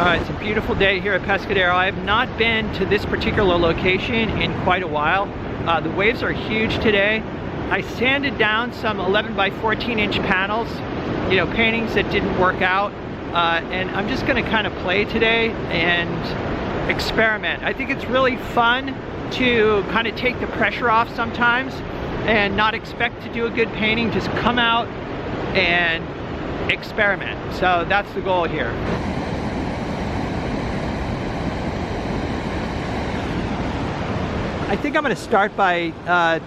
Alright, it's a beautiful day here at Pescadero. I have not been to this particular location in quite a while. The waves are huge today. I sanded down some 11 by 14 inch panels, you know, paintings that didn't work out. And I'm just gonna kind of play today and experiment. I think it's really fun to kind of take the pressure off sometimes and not expect to do a good painting. Just come out and experiment. So that's the goal here. I think I'm going to start by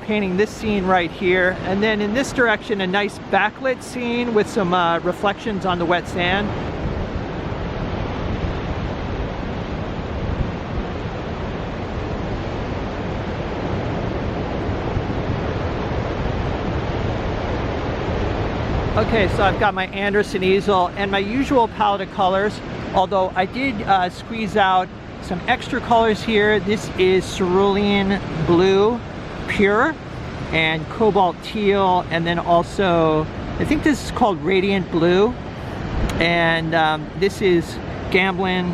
painting this scene right here, and then in this direction a nice backlit scene with some reflections on the wet sand. Okay, so I've got my Anderson easel and my usual palette of colors, although I did squeeze out some extra colors here. This is cerulean blue pure and cobalt teal, and then also I think this is called radiant blue, and this is Gamblin,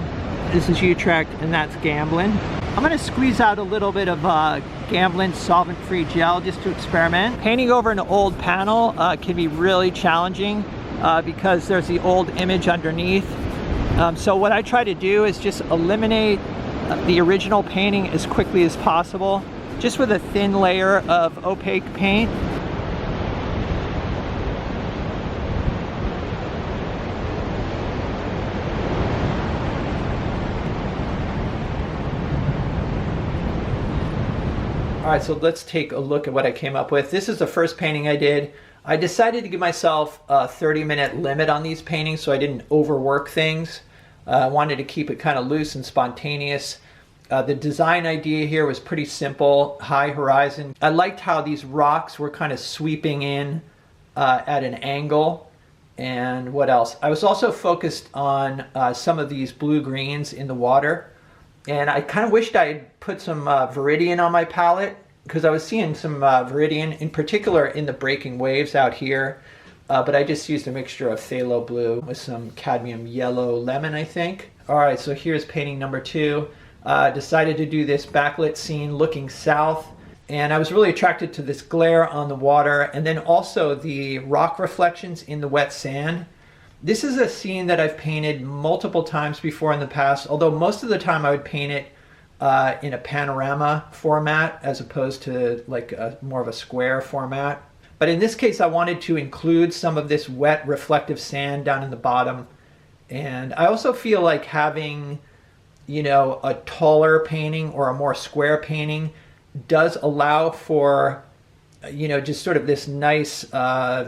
this is Utrecht, and that's Gamblin. I'm going to squeeze out a little bit of Gamblin solvent-free gel just to experiment. Painting over an old panel can be really challenging because there's the old image underneath. So what I try to do is just eliminate the original painting as quickly as possible, just with a thin layer of opaque paint. All right, so let's take a look at what I came up with. This is the first painting I did. I decided to give myself a 30-minute limit on these paintings so I didn't overwork things. I wanted to keep it kind of loose and spontaneous. The design idea here was pretty simple, high horizon. I liked how these rocks were kind of sweeping in at an angle. And what else? I was also focused on some of these blue-greens in the water. And I kind of wished I had put some Viridian on my palette, because I was seeing some Viridian, in particular in the breaking waves out here. But I just used a mixture of phthalo blue with some cadmium yellow lemon, I think. All right, so here's painting number 2. Decided to do this backlit scene looking south. And I was really attracted to this glare on the water, and then also the rock reflections in the wet sand. This is a scene that I've painted multiple times before in the past, although most of the time I would paint it in a panorama format as opposed to like more of a square format. But in this case I wanted to include some of this wet reflective sand down in the bottom. And I also feel like having, you know, a taller painting or a more square painting does allow for, you know, just sort of this nice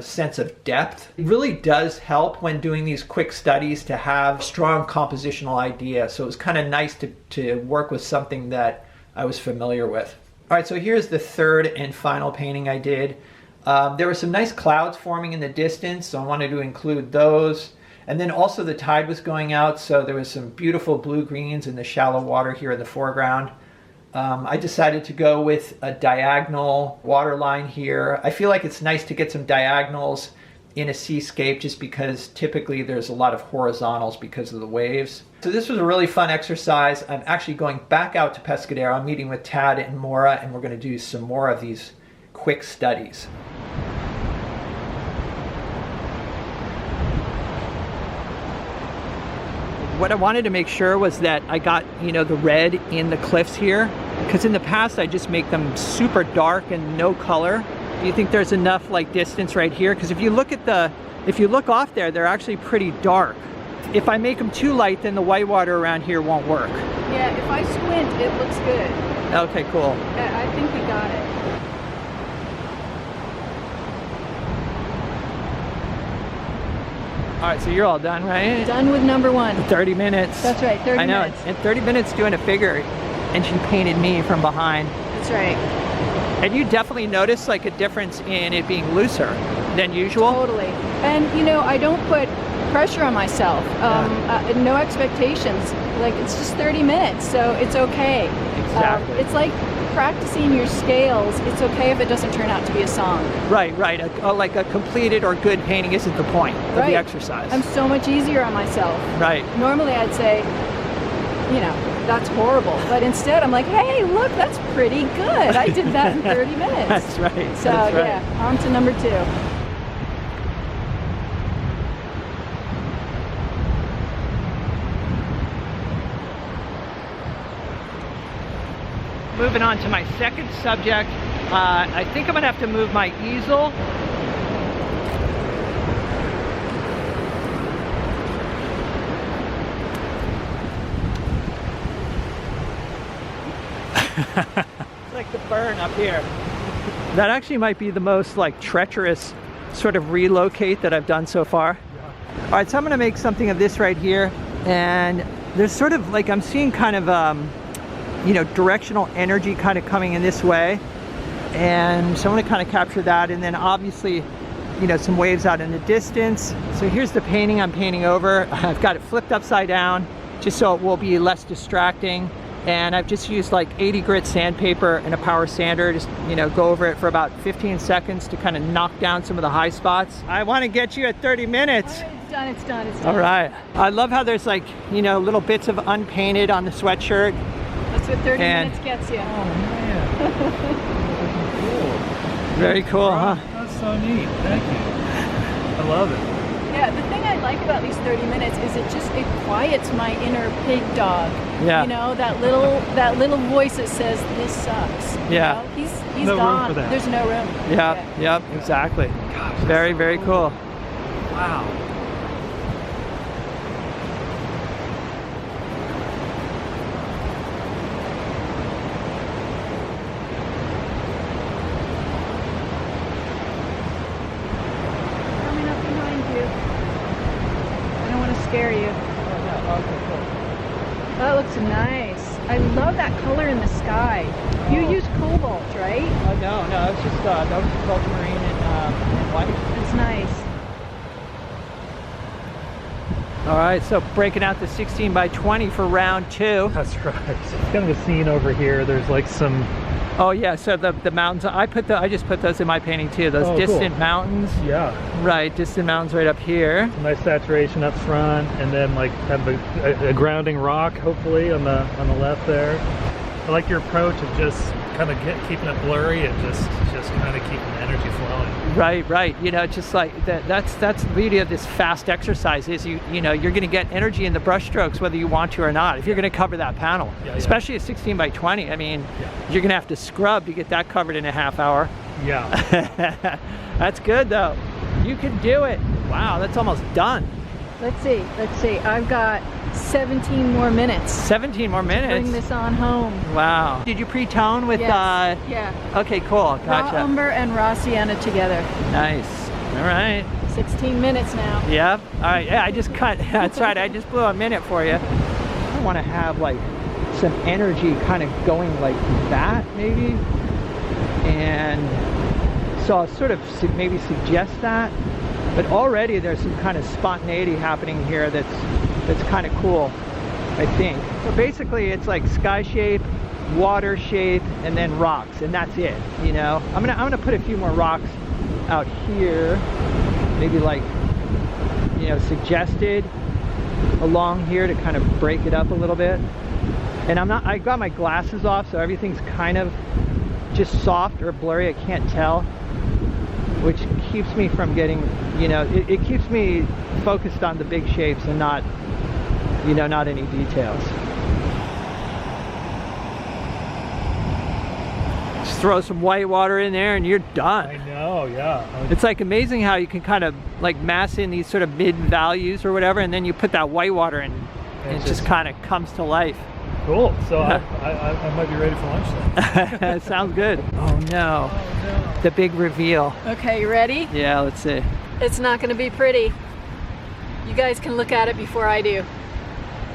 sense of depth. It really does help when doing these quick studies to have strong compositional idea. So it was kind of nice to work with something that I was familiar with. All right, so here's the third and final painting I did. There were some nice clouds forming in the distance, so I wanted to include those. And then also the tide was going out, so there was some beautiful blue-greens in the shallow water here in the foreground. I decided to go with a diagonal water line here. I feel like it's nice to get some diagonals in a seascape just because typically there's a lot of horizontals because of the waves. So this was a really fun exercise. I'm actually going back out to Pescadero. I'm meeting with Tad and Maura, and we're going to do some more of these quick studies. What I wanted to make sure was that I got, you know, the red in the cliffs here, because in the past I just make them super dark and no color. Do you think there's enough like distance right here? Because if you look off there, they're actually pretty dark. If I make them too light, then the whitewater around here won't work. Yeah, if I squint, it looks good. Okay, cool. I think we got it. All right, so you're all done, right? Done with number 1. 30 minutes. That's right, 30 minutes. minutes. I know, and 30 minutes doing a figure, and she painted me from behind. That's right. And you definitely notice like a difference in it being looser than usual. Totally. And you know, I don't put pressure on myself. No expectations. Like, it's just 30 minutes, so it's okay. Exactly. It's like practicing your scales, it's okay if it doesn't turn out to be a song. Right, right. Like a completed or good painting isn't the point of the exercise. I'm so much easier on myself. Right. Normally I'd say, you know, that's horrible. But instead I'm like, hey, look, that's pretty good. I did that in 30 minutes. That's right. So that's right. yeah, on to number 2. Moving on to my second subject, I think I'm gonna have to move my easel. It's like the burn up here. That actually might be the most like treacherous sort of relocate that I've done so far. Yeah. All right, so I'm gonna make something of this right here, and there's sort of like, I'm seeing kind of you know, directional energy kind of coming in this way, and so I'm going to kind of capture that, and then obviously, you know, some waves out in the distance. So here's the painting I'm painting over. I've got it flipped upside down just so it will be less distracting, and I've just used like 80 grit sandpaper and a power sander, just, you know, go over it for about 15 seconds to kind of knock down some of the high spots. I want to get you at 30 minutes. All right, it's done, it's done, it's done. All right. I love how there's like, you know, little bits of unpainted on the sweatshirt. That's what 30 minutes gets you. Oh man. Cool. Very cool, huh? That's so neat. Thank you. I love it. Yeah, the thing I like about these 30 minutes is it quiets my inner pig dog. Yeah. You know, that little voice that says this sucks. Yeah. You know, he's No room gone. for that. There's no room. Yeah, yep, exactly. Gosh, Very, so very cool. Wow. Coming up behind you. I don't want to scare you. That looks nice. I love that color in the sky. You use cobalt, right? No, it's just that was ultramarine and white. It's nice. All right, so breaking out the 16 by 20 for round 2. That's right. It's kind of a scene over here. There's like some. Oh yeah, so the mountains. I just put those in my painting too. Those distant cool. mountains. Yeah. Right, distant mountains right up here. Some nice saturation up front, and then like kind of a grounding rock, hopefully on the left there. I like your approach of just kind of keeping it blurry and just kind of keeping the energy flowing. Right. You know, just like that's the beauty of this fast exercise is you know you're going to get energy in the brush strokes whether you want to or not. If you're going to cover that panel, especially a 16 by 20. I mean, you're going to have to scrub to get that covered in a half hour. Yeah. That's good though. You can do it. Wow, that's almost done. Let's see. I've got 17 more minutes. 17 more minutes. Bring this on home. Wow. Did you pre-tone with Yeah. Okay, cool. Gotcha. Raw umber and raw sienna together. Nice. All right. 16 minutes now. Yep. All right. Yeah, I just cut. That's right. I just blew a minute for you. I want to have like some energy kind of going like that maybe. And so I'll sort of maybe suggest that. But already there's some kind of spontaneity happening here that's kind of cool, I think. So basically it's like sky shape, water shape, and then rocks, and that's it, you know. I'm gonna put a few more rocks out here, maybe like, you know, suggested along here to kind of break it up a little bit. And I got my glasses off, so everything's kind of just soft or blurry, I can't tell, which keeps me from getting, you know, it keeps me focused on the big shapes and not, you know, not any details. Just throw some white water in there and you're done. I know, yeah. It's like amazing how you can kind of like mass in these sort of mid values or whatever, and then you put that white water in and it just kind of comes to life. Cool. So I might be ready for lunch then. Sounds good. Oh no. The big reveal. Okay, you ready? Yeah, let's see. It's not going to be pretty. You guys can look at it before I do.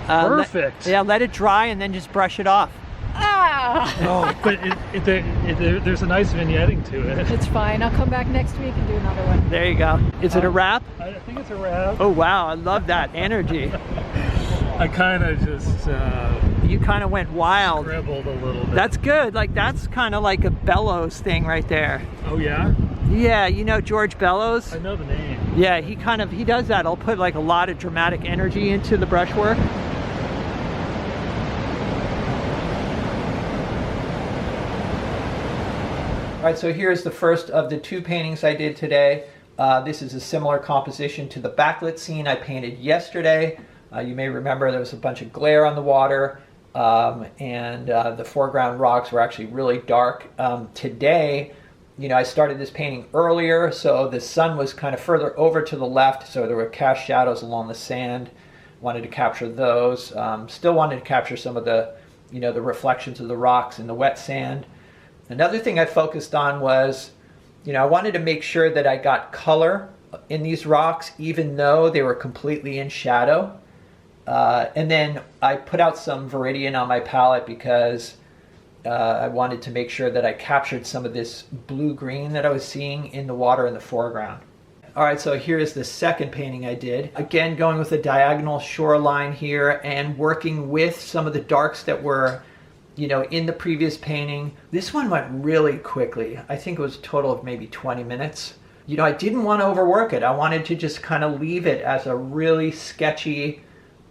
Perfect. Let it dry and then just brush it off. Ah! Oh, but there's a nice vignetting to it. It's fine. I'll come back next week and do another one. There you go. Is it a wrap? I think it's a wrap. Oh wow, I love that energy. I kind of just You kind of went wild. scribbled a little bit. That's good. Like that's kind of like a Bellows thing right there. Oh yeah? Yeah, you know George Bellows? I know the name. Yeah, he does that. He'll put like a lot of dramatic energy into the brushwork. All right, so here's the first of the 2 paintings I did today. This is a similar composition to the backlit scene I painted yesterday. You may remember there was a bunch of glare on the water, and the foreground rocks were actually really dark. Today, you know, I started this painting earlier, so the sun was kind of further over to the left, so there were cast shadows along the sand. Wanted to capture those. Still wanted to capture some of the, you know, the reflections of the rocks in the wet sand. Another thing I focused on was, you know, I wanted to make sure that I got color in these rocks, even though they were completely in shadow. And then I put out some Viridian on my palette because I wanted to make sure that I captured some of this blue-green that I was seeing in the water in the foreground. All right, so here's the second painting I did. Again, going with a diagonal shoreline here and working with some of the darks that were, you know, in the previous painting. This one went really quickly. I think it was a total of maybe 20 minutes. You know, I didn't want to overwork it. I wanted to just kind of leave it as a really sketchy,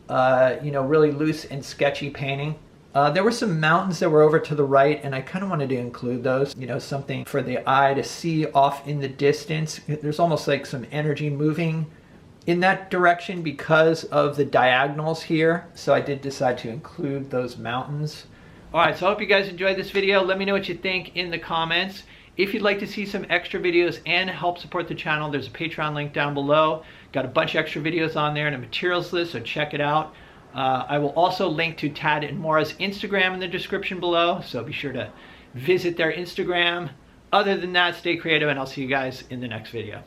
you know, really loose and sketchy painting. There were some mountains that were over to the right, and I kind of wanted to include those, you know, something for the eye to see off in the distance. There's almost like some energy moving in that direction because of the diagonals here. So I did decide to include those mountains. All right, so I hope you guys enjoyed this video. Let me know what you think in the comments. If you'd like to see some extra videos and help support the channel, there's a Patreon link down below. Got a bunch of extra videos on there and a materials list, so check it out. I will also link to Tad and Maura's Instagram in the description below, so be sure to visit their Instagram. Other than that, stay creative, and I'll see you guys in the next video.